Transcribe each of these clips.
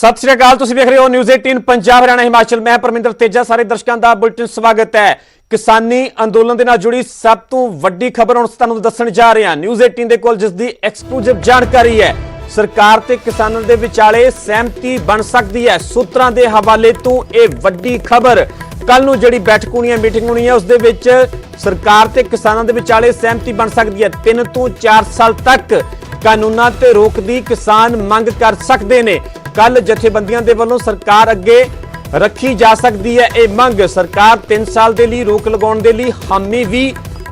सत श्री अकाल, तुसीं देख रहे हो न्यूज़ 18 पंजाब हरियाणा हिमाचल। मैं परमिंदर तेजा, सारे दर्शकों का बुलेटिन स्वागत है। किसानी अंदोलन के नाल जुड़ी सब तो वड्डी खबर हुण तुहानूं दस्सण जा रहे हैं। न्यूज़ 18 दे कोल जिसदी एक्सक्लूसिव जानकारी है। सरकार ते किसानां दे विचाले सहमति बन सकती है। सूत्रां दे हवाले तो यह वड्डी खबर। कल नूं जिहड़ी बैठक होनी है, मीटिंग होनी है, उस दे विच सरकार ते किसानां दे विचाले सहमति बन सकती है। 3 ਤੋਂ 4 साल तक कानूनां ते रोक दी किसान मंग कर सकते ने। कल जथेबंदियां दे वल्लों सरकार अगे रखी जा सकती है यह मंग। सरकार 3 साल के लिए रोक लगाउण दे लई हामी भी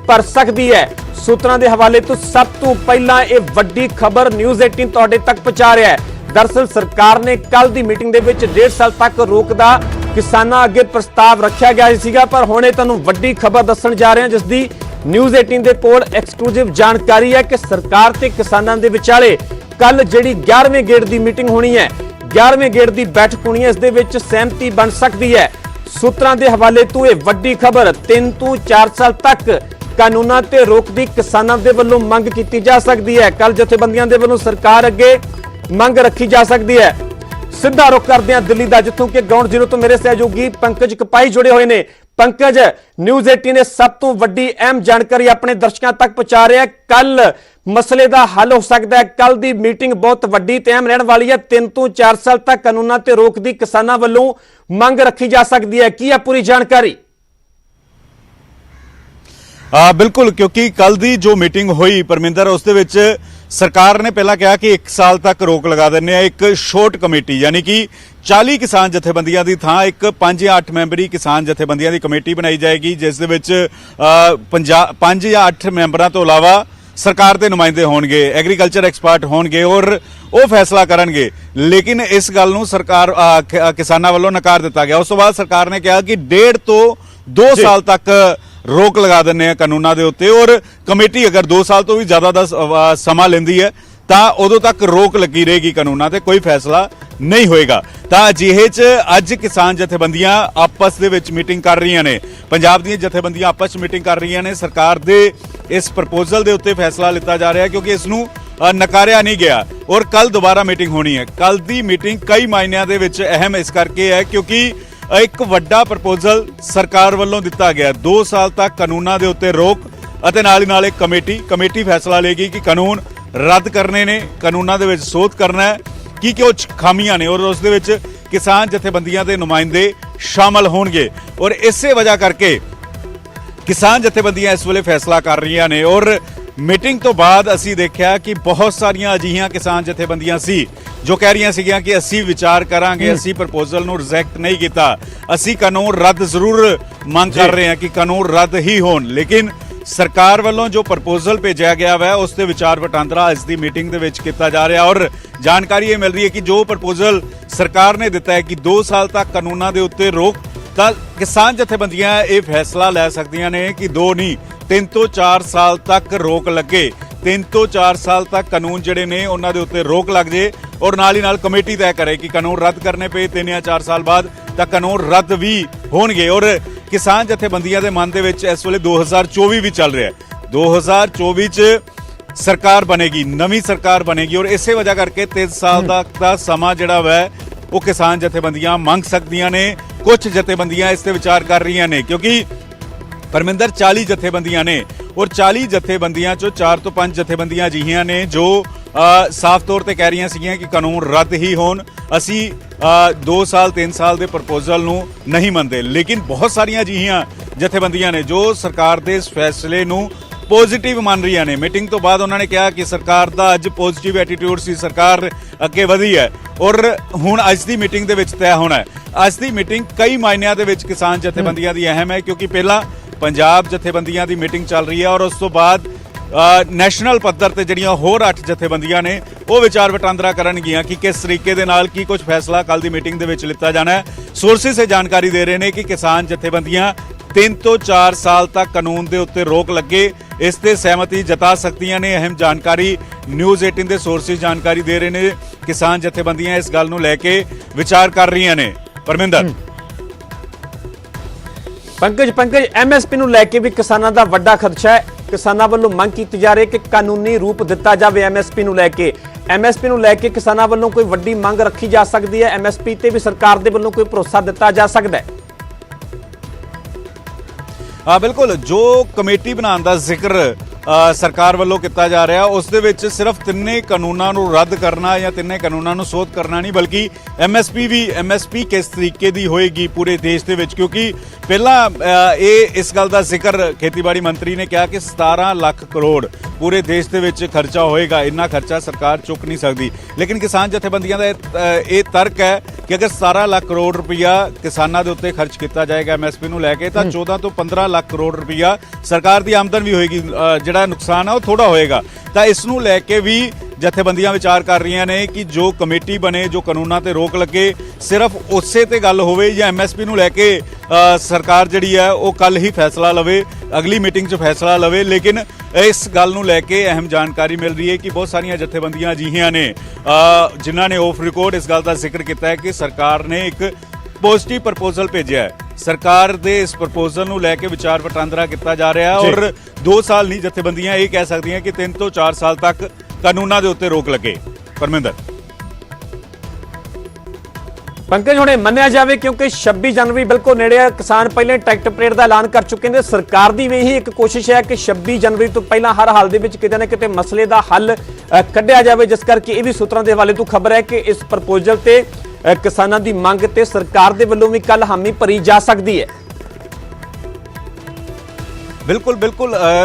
भर सकती है। सूत्रां दे हवाले तो सब तो पहला यह वड्डी खबर न्यूज़ 18 तुहाडे तक पहुंचा रहा है। दरअसल सरकार ने कल की मीटिंग दे विच 1.5 साल तक रोक दा किसानां अगे प्रस्ताव रखा गया सीगा, पर हुणे तुहानूं वड्डी खबर दस्सण जा रहे हैं जिसदी न्यूज़ 18 दे कोल एक्सक्लूसिव जानकारी है कि सरकार ते किसानां दे विचाले कल जिहड़ी 11वें गेड़ की मीटिंग होनी है, 11वें गेड़ की बैठक होनी है, इस दे विच सहमति बन सकती है। सूत्रां दे हवाले तो यह वड्डी खबर। 3 ਤੋਂ 4 साल तक कानूनां ते रोक दी किसानां दे वल्लों मंग कीती जा सकती है। कल जथेबंदियां दे वल्लों सरकार अगे मंग रखी जा सकती है। सीधा रुख करते हैं दिल्ली का, जिथों कि ग्राउंड जीरो तो मेरे सहयोगी पंकज कपाई जुड़े हुए हैं। पंकज, न्यूज़ 18 ने सब तो वड्डी अहम जानकारी अपने दर्शकों तक पहुंचा रहा है। कल मसले का हल हो सकता है। कल की मीटिंग बहुत वड्डी ते अहम रहने वाली है। 3 ਤੋਂ 4 साल तक कानूनां ते रोक दी किसानां वल्लों मंग रखी जा सकती है। की है पूरी जानकारी? बिल्कुल, क्योंकि कल की जो मीटिंग हुई परमिंदर, उस दे विच सरकार ने पहला कहा कि 1 साल तक रोक लगा देने। एक शोर्ट कमेटी यानी कि 40 किसान जथेबंदियां की थां एक 5 या 8 मैंबरी किसान जथेबंदियां की कमेटी बनाई जाएगी, जिस दे विच 5 या 8 मैंबरां तो इलावा सरकार के नुमाइंदे होणगे, एग्रीकल्चर एक्सपर्ट होणगे और वो फैसला करनगे। लेकिन इस गल नूं सरकार किसानां वल्लों नकार दिता गया। उस तो बाद सरकार ने कहा कि 1.5 ਤੋਂ 2 साल तक रोक लगा देने कानूनां दे उत्ते, और कमेटी अगर 2 साल तो भी ज्यादा दा समा लैंदी है तां उदों तक रोक लगी रहेगी कानूनां ते, कोई फैसला नहीं होएगा। तां अजिहे च अज किसान जथेबंदियां आपस दे विच मीटिंग कर रही ने। पंजाब दी जथेबंदियां आपस मीटिंग कर रही ने। सरकार दे इस प्रपोजल दे उत्ते फैसला लिता जा रहा है क्योंकि इसनूं नकारिया नहीं गया और कल दोबारा मीटिंग होनी है। कल दी मीटिंग कई मायनिਆਂ ਦੇ ਵਿੱਚ अहम इस करके है क्योंकि एक वड्डा प्रपोजल सरकार वालों दिता गया। 2 साल तक कानूनां दे उत्ते रोक अते नाल ही नाल एक कमेटी फैसला लेगी कि कानून रद्द करने ने, कानूनां दे विच सोध करना है कि कुछ खामियां ने, और उस दे विच किसान जथेबंदियां दे नुमाइंदे शामिल होणगे। और इसे वजह करके किसान जथेबंदियां इस वेले फैसला कर रही ने। और मीटिंग तो बाद असी देखा कि बहुत सारियां अजिहियां किसान जथेबंदियां सी जो कह रही सीगियां कि असी विचार करांगे, असी प्रपोजल नूं रिजेक्ट नहीं किया, असी कानून रद्द जरूर मांग कर रहे हैं कि कानून रद्द ही होण। लेकिन सरकार वालों जो प्रपोजल भेजा गया है उससे विचार वटांदरा इस दी मीटिंग दे विच किया जा रहा। और जानकारी ये मिल रही है कि जो प्रपोजल सरकार ने दिता है कि 2 साल तक कानूनां दे उत्ते रोक, तां किसान जथेबंदियां ये फैसला लै सकदियां ने कि 2 नहीं 3 ਤੋਂ 4 साल तक रोक लगे। 3 ਤੋਂ 4 साल तक कानून जिहड़े ने उन्हां दे उत्ते रोक लग जे और नाल ही नाल कमेटी तय करे कि कानून रद्द करने पे 3 या 4 साल बाद तां कानून रद्द भी होणगे। और किसान जथेबंदियां दे मन दे विच इस वेले 2024 भी चल रहा है। 2024 च सरकार बनेगी, नवी सरकार बनेगी, और इसे वजह करके 3 साल तक दा समा जिहड़ा वै वो किसान जथेबंदियां मंग सकदियां ने। कुछ जथेबंदियां इस ते विचार कर रही ने क्योंकि परमिंदर 40 जथेबंदियां ने और 40 जथेबंदियां चो 4 ਤੋਂ 5 जथेबंदियां अजिहियां ने जो साफ तौर पर कह रही सीगियां कि कानून रद्द ही होण, असी 2 साल 3 साल के प्रपोजल नूं नहीं मनते। लेकिन बहुत सारियां अजिहियां जथेबंदियां ने जो सरकार के इस फैसले नूं पॉजिटिव मान रही ने। मीटिंग तो बाद उन्होंने कहा कि सरकार का अज पॉजिटिव एटीट्यूड सी, सरकार अगे वधी है और हुण अज की मीटिंग दे विच तय होना है। अज की मीटिंग कई मायनिਆਂ दे विच किसान जथेबंदियां दी अहम है क्योंकि पहला पंजाब जथेबंदियां दी मीटिंग चल रही है और उस तो बाद नैशनल पद्धर ते जिहड़ियां होर 8 जथेबंदियां ने वो विचार वटांदरा करनगियां कि किस तरीके दे नाल की कुछ फैसला कल दी मीटिंग दे विच लिता जाना है। सोर्सेस से जानकारी दे रहे हैं कि किसान जथेबंदियां 3 ਤੋਂ 4 साल तक कानून के उत्ते रोक लगे इस ते सहमति जता सकदियां ने। अहम जानकारी न्यूज़ 18 के सोर्सेस जानकारी दे रहे हैं। किसान जथेबंदियां इस गल नूं लैके विचार कर रही ने। परमिंदर पंकज MSP नूं लैके भी किसानां दा वड्डा खदशा है। किसानां वल्लों मंग की जा रही है कि कानूनी रूप दिता जाए MSP नूं लैके। ਐਮਐਸਪੀ ਨੂੰ ਲੈ ਕੇ ਕਿਸਾਨਾਂ ਵੱਲੋਂ ਕੋਈ ਵੱਡੀ ਮੰਗ ਰੱਖੀ ਜਾ ਸਕਦੀ ਹੈ? ਐਮਐਸਪੀ ਤੇ ਵੀ ਸਰਕਾਰ ਦੇ ਵੱਲੋਂ ਕੋਈ ਭਰੋਸਾ ਦਿੱਤਾ ਜਾ ਸਕਦਾ ਹੈ? ਬਿਲकुल जो कमेटी बनाने का जिक्र सरकार वालों किया जा रहा उस दे विच सिर्फ तिन्ने कानूनों नूं रद्द करना या तिन्ने कानूनों नूं सोध करना नहीं बल्कि एमएसपी किस तरीके की होएगी पूरे देश दे विच क्योंकि पहला इस गल का जिक्र खेतीबाड़ी मंत्री ने कहा कि 17 लाख करोड़ पूरे देश दे विच खर्चा होएगा। इन्ना खर्चा सरकार चुक नहीं सकती लेकिन किसान जथेबंदियां दा ये तर्क है कि अगर 17 लाख करोड़ रुपया किसानों के उत्ते खर्च किया जाएगा एमएसपी नूं लैके तो 14 तो 15 लाख करोड़ रुपया सरकार की आमदन भी होएगी, जिहड़ा नुकसान है वो थोड़ा होएगा। तो इस नूं लैके भी जथेबंदियां विचार कर रही ने कि जो कमेटी बने जो कानूनों ते रोक लगे सिर्फ उसे ते गल होवे या एमएसपी नूं लैके सरकार जिहड़ी है वो कल ही फैसला लवे, अगली मीटिंग च फैसला लवे। लेकिन इस गल नूं लैके अहम जानकारी मिल रही है कि बहुत सारिया जथेबंदियां अजिहियां ने जिन्हां ने ऑफ रिकॉर्ड इस गल का जिक्र किया है कि सरकार ने एक पॉजिटिव प्रपोजल भेजा है। सरकार दे इस प्रपोजल नूं लैके विचार वटांदरा किया जा रहा है और 2 साल नहीं जथेबंदियां ये कह सकती हैं कि 3 तो 4 साल तक कानूनों के उत्ते रोक लगे। परमिंदर पंकज हुणे मन्निया जाए क्योंकि 26 जनवरी बिल्कुल नेड़े है, किसान पहले ट्रैक्टर परेड का ऐलान कर चुके हैं। सरकार की भी यही एक कोशिश है कि 26 जनवरी तो पहला हर हाल दे विच किते ना किते मसले का हल कढ़िया जाए, जिस करके ये भी सूत्रों के हवाले तो खबर है कि इस प्रपोजल से किसानों की मंग ते सरकार के वलों भी कल हामी भरी जा सकती है। बिल्कुल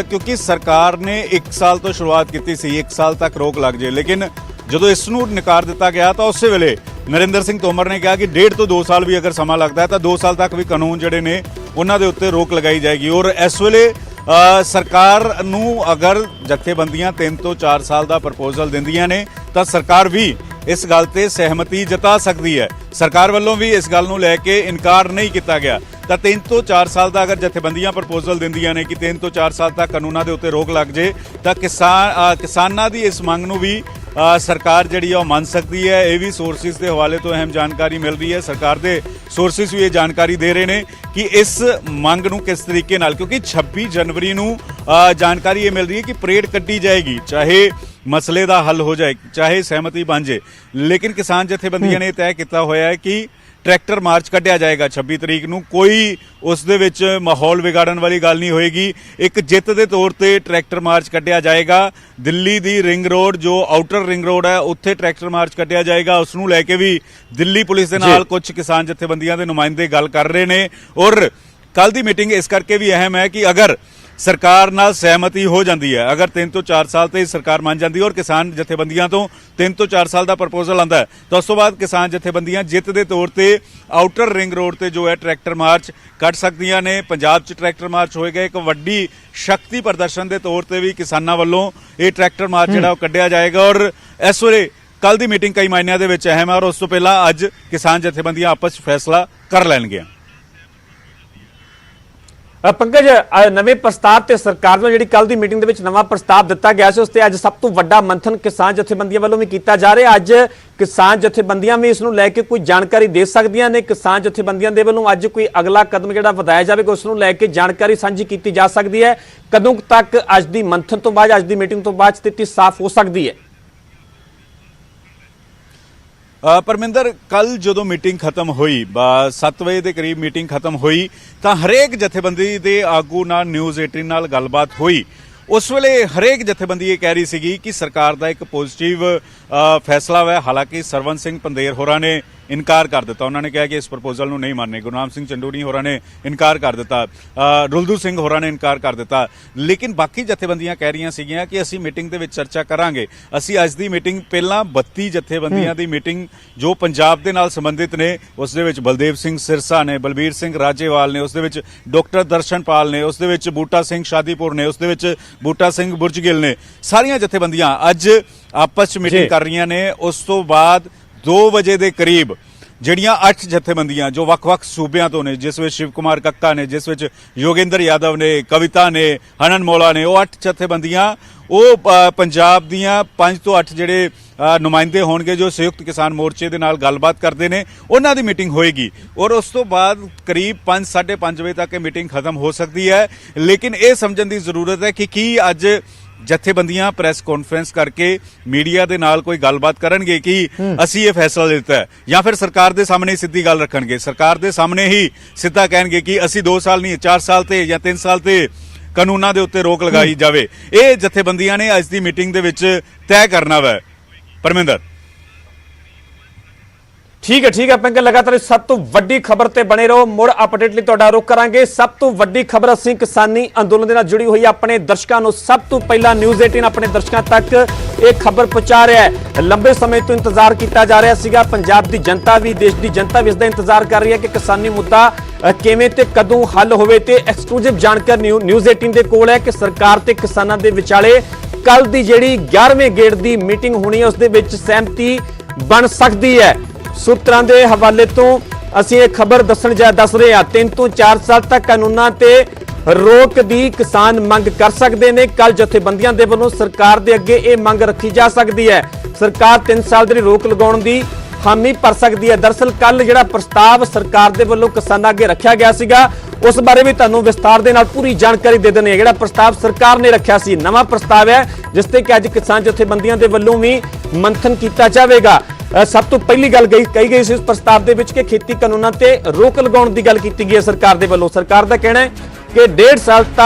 क्योंकि सरकार ने 1 साल तो शुरुआत की सी, 1 साल तक रोक लग जाए लेकिन जो इसनूं नकार दिता गया तो उस वेले नरेंद्र सिंह तोमर ने कहा कि 1.5 तो 2 साल भी अगर समा लगता है तो 2 साल तक भी कानून जिहड़े ने उन्हां दे उत्ते रोक लगाई जाएगी। और इस वेले सरकार नूं अगर जथेबंदियां 3 तो 4 साल का प्रपोजल दिंदियां ने तो सरकार भी इस गल ते सहमति जता सकती है। सरकार वालों भी इस गल नूं लैके इनकार नहीं किया गया तो 3 तो 4 साल का अगर जथेबंदियां प्रपोजल दिंदियां ने कि 3 तो 4 साल तक कानूनों के उत्ते रोक लग जाए तो किसानां दी इस मंग नूं भी सरकार जिहड़ी है मान सकती है। ये भी सोर्सिस के हवाले तो अहम जानकारी मिल रही है, सरकार के सोर्सिस भी ये जानकारी दे रहे हैं कि इस मंग नूं किस तरीके नाल क्योंकि 26 जनवरी नूं जानकारी ये मिल रही है कि परेड कड्डी जाएगी, चाहे मसले का हल हो जाए चाहे सहमति बन जाए, लेकिन किसान जथेबंदियां ने तय किया होया है कि ट्रैक्टर मार्च कढ़िया जाएगा 26 तरीक नूं। कोई उस दे विच माहौल बिगाड़न वाली गल नहीं होएगी। एक जित के तौर पर ट्रैक्टर मार्च कढ़िया जाएगा। दिल्ली दी रिंग रोड जो आउटर रिंग रोड है उत्थे ट्रैक्टर मार्च कढ़िया जाएगा। उसनूं लैके भी दिल्ली पुलिस दे नाल कुछ किसान जथेबंदियां दे नुमाइंदे गल कर रहे ने और कल दी मीटिंग इस करके भी अहम है कि अगर सरकार नाल सहमति हो जाती है, अगर 3 तो 4 साल ते सरकार मान जाती है और किसान जथेबंदियां तो 3 तो 4 साल का प्रपोजल आता है तो उस तो बाद किसान जथेबंदियां जित के तौर पर आउटर रिंग रोड ते जो है ट्रैक्टर मार्च कट सकदियां ने। पंजाब च ट्रैक्टर मार्च होएगा, एक वड्डी शक्ति प्रदर्शन के तौर पर भी किसानों वालों ये ट्रैक्टर मार्च जिहड़ा कढ़िया जाएगा। और इस वेले कल की मीटिंग कई मायनिਆਂ ਦੇ ਵਿੱਚ अहम है और उस तो पहला अज किसान जथेबंदियां आपस फैसला कर लैणगीਆਂ। पंकज नवे प्रस्ताव ते सरकार ने जिहड़ी कल दी मीटिंग दे विच नवा प्रस्ताव दिता गया सी उस ते अज सब तो वड्डा मंथन किसान जथेबंदियां वालों भी किया जा रहा। अज किसान जथेबंदियां भी इसनूं लैके कोई जानकारी दे सकदियां ने। किसान जथेबंदियां दे वालों अज कोई अगला कदम जिहड़ा वधाया जावेगा उसनूं लैके जानकारी साझी की जा सकती है। कदों तक अज दी मंथन तो बाद अज दी मीटिंग तो बाद स्थिति साफ हो सकती है? परमिंदर कल जो मीटिंग खत्म हुई 7 बजे के करीब मीटिंग खत्म हुई तो हरेक जथेबंदी के आगू नाल न्यूज़ 18 नाल गलबात हुई। उस वेले हरेक जथेबंदी ये कह रही सी कि सरकार का एक पॉजिटिव फैसला है। हालांकि सरवन सिंह पंदेर होरां ने इनकार कर दिता, उन्होंने कहा कि इस प्रपोजल नहीं मानने। गुरनाम सिंह चंडूनी होरां ने इनकार कर दिता, रुलदू सिंह होरां ने इनकार कर दिता। लेकिन बाकी जथेबंदियां कह रही सीगियां कि असीं मीटिंग दे विच चर्चा करांगे। असीं अज दी मीटिंग पहला 32 जथेबंदियां दी मीटिंग जो पंजाब दे नाल संबंधित ने उस दे विच बलदेव सिंह सिरसा ने, बलबीर सिंह राजेवाल ने, उस दे विच डॉक्टर दर्शनपाल ने, उस दे विच बूटा सिंह शादीपुर ने, उस दे विच बूटा सिंह बुरजगिल ने, सारियां जथेबंदियां अज आपस च मीटिंग कर रही ने। उस तो बाद 2 बजे के करीब ਜਿਹੜੀਆਂ 8 ਜਥੇਬੰਦੀਆਂ जो ਵੱਖ-ਵੱਖ सूबियां तो ने, जिस ਵਿੱਚ शिव कुमार कक्का ने, जिस ਵਿੱਚ योगेंद्र यादव ने, कविता ने, हनन मौला ने, वो 8 जथेबंदियां वो पंजाब दियां 5 तो 8 ਜਿਹੜੇ नुमाइंदे होणगे जो संयुक्त किसान मोर्चे ਦੇ ਨਾਲ ਗੱਲਬਾਤ ਕਰਦੇ ਨੇ ਉਹਨਾਂ ਦੀ मीटिंग होएगी। और उस तो बाद करीब 5 साढ़े 5 बजे तक ये मीटिंग खत्म हो सकती है। लेकिन ये समझण ਦੀ ਜ਼ਰੂਰਤ है कि ਕੀ ਅੱਜ ਜਥੇਬੰਦੀਆਂ ਪ੍ਰੈਸ ਕਾਨਫਰੰਸ ਕਰਕੇ ਮੀਡੀਆ ਦੇ ਨਾਲ ਕੋਈ ਗੱਲਬਾਤ ਕਰਨਗੇ ਕਿ ਅਸੀਂ ਇਹ ਫੈਸਲਾ ਲਿੱਤਾ ਹੈ, ਜਾਂ ਫਿਰ ਸਰਕਾਰ ਦੇ ਸਾਹਮਣੇ ਸਿੱਧੀ ਗੱਲ ਰੱਖਣਗੇ, ਸਰਕਾਰ ਦੇ ਸਾਹਮਣੇ ਹੀ ਸਿੱਧਾ ਕਹਿਣਗੇ ਕਿ ਅਸੀਂ 2 ਸਾਲ ਨਹੀਂ 4 ਸਾਲ ਤੇ ਜਾਂ 3 ਸਾਲ ਤੇ ਕਾਨੂੰਨਾਂ ਦੇ ਉੱਤੇ ਰੋਕ ਲਗਾਈ ਜਾਵੇ। ਇਹ ਜਥੇਬੰਦੀਆਂ ਨੇ ਅੱਜ ਦੀ ਮੀਟਿੰਗ ਦੇ ਵਿੱਚ ਤੈਅ ਕਰਨਾ ਵਾ। ਪਰਮਿੰਦਰ, ਠੀਕ ਹੈ ਪੰਕਜ, ਲਗਾਤਾਰ ਇਸ ਸਭ ਤੋਂ ਵੱਡੀ ਖਬਰ ਤੇ ਬਣੇ ਰਹੋ। ਮੁੜ ਅਪਡੇਟ ਲਈ ਤੁਹਾਡਾ ਰੁਖ ਕਰਾਂਗੇ। ਸਭ ਤੋਂ ਵੱਡੀ ਖਬਰ ਅਸੀਂ ਕਿਸਾਨੀ ਅੰਦੋਲਨ ਦੇ ਨਾਲ ਜੁੜੀ ਹੋਈ ਆਪਣੇ ਦਰਸ਼ਕਾਂ ਨੂੰ ਸਭ ਤੋਂ ਪਹਿਲਾਂ ਨਿਊਜ਼ 18 ਆਪਣੇ ਦਰਸ਼ਕਾਂ ਤੱਕ ਇਹ ਖਬਰ ਪਹੁੰਚਾ ਰਿਹਾ ਹੈ। ਲੰਬੇ ਸਮੇਂ ਤੋਂ ਇੰਤਜ਼ਾਰ ਕੀਤਾ ਜਾ ਰਿਹਾ ਸੀਗਾ, ਪੰਜਾਬ ਦੀ ਜਨਤਾ ਵੀ, ਦੇਸ਼ ਦੀ ਜਨਤਾ ਵੀ ਇਸ ਦਾ ਇੰਤਜ਼ਾਰ ਕਰ ਰਹੀ ਹੈ ਕਿ ਕਿਸਾਨੀ ਮੁੱਦਾ ਕਿਵੇਂ ਤੇ ਕਦੋਂ ਹੱਲ ਹੋਵੇ, ਤੇ ਐਕਸਕਲੂਸਿਵ ਜਾਣਕਾਰੀ ਨਿਊਜ਼ 18 ਦੇ ਕੋਲ ਹੈ ਕਿ ਸਰਕਾਰ ਤੇ ਕਿਸਾਨਾਂ ਦੇ ਵਿਚਾਲੇ ਕੱਲ ਦੀ ਜਿਹੜੀ 11ਵੇਂ ਗੇੜ ਦੀ ਮੀਟਿੰਗ ਹੋਣੀ ਹੈ ਉਸ ਦੇ ਵਿੱਚ ਸਹਿਮਤੀ ਬਣ ਸਕਦੀ ਹੈ। ਸੂਤਰਾਂ ਦੇ ਹਵਾਲੇ ਤੋਂ ਅਸੀਂ ਇਹ ਖਬਰ ਦੱਸ ਰਹੇ ਹਾਂ। 3 ਤੋਂ 4 ਸਾਲ ਤੱਕ ਕਾਨੂੰਨਾਂ ਤੇ ਰੋਕ ਦੀ ਕਿਸਾਨ ਮੰਗ ਕਰ ਸਕਦੇ ਨੇ। ਕੱਲ ਜਥੇਬੰਦੀਆਂ ਦੇ ਵੱਲੋਂ ਸਰਕਾਰ ਦੇ ਅੱਗੇ ਇਹ ਮੰਗ ਰੱਖੀ ਜਾ ਸਕਦੀ ਹੈ। ਸਰਕਾਰ 3 ਸਾਲ ਦੀ ਰੋਕ ਲਗਾਉਣ ਦੀ ਹਾਮੀ ਭਰ ਸਕਦੀ ਹੈ। ਦਰਅਸਲ ਕੱਲ ਜਿਹੜਾ ਪ੍ਰਸਤਾਵ ਸਰਕਾਰ ਦੇ ਵੱਲੋਂ ਕਿਸਾਨਾਂ ਅੱਗੇ ਰੱਖਿਆ ਗਿਆ ਸੀਗਾ, ਉਸ ਬਾਰੇ ਵੀ ਤੁਹਾਨੂੰ ਵਿਸਤਾਰ ਦੇ ਨਾਲ ਪੂਰੀ ਜਾਣਕਾਰੀ ਦੇ ਦਿੰਦੇ ਹਾਂ। ਜਿਹੜਾ ਪ੍ਰਸਤਾਵ ਸਰਕਾਰ ਨੇ ਰੱਖਿਆ ਸੀ, ਨਵਾਂ ਪ੍ਰਸਤਾਵ ਹੈ ਜਿਸ ਤੇ ਕਿ ਅੱਜ ਕਿਸਾਨ ਜਥੇਬੰਦੀਆਂ ਦੇ ਵੱਲੋਂ ਵੀ ਮੰਥਨ ਕੀਤਾ ਜਾਵੇਗਾ। ਸਭ ਤੋਂ ਪਹਿਲੀ ਗੱਲ ਕਹੀ ਗਈ ਸੀ ਇਸ ਪ੍ਰਸਤਾਵ ਦੇ ਵਿੱਚ ਕਿ ਖੇਤੀ ਕਾਨੂੰਨਾਂ ਤੇ ਰੋਕ ਲਗਾਉਣ ਦੀ ਗੱਲ ਕੀਤੀ ਗਈ ਹੈ ਸਰਕਾਰ ਦੇ ਵੱਲੋਂ। ਸਰਕਾਰ ਦਾ ਕਹਿਣਾ ਹੈ ਕਿ 1.5 ਸਾਲ ਤੱਕ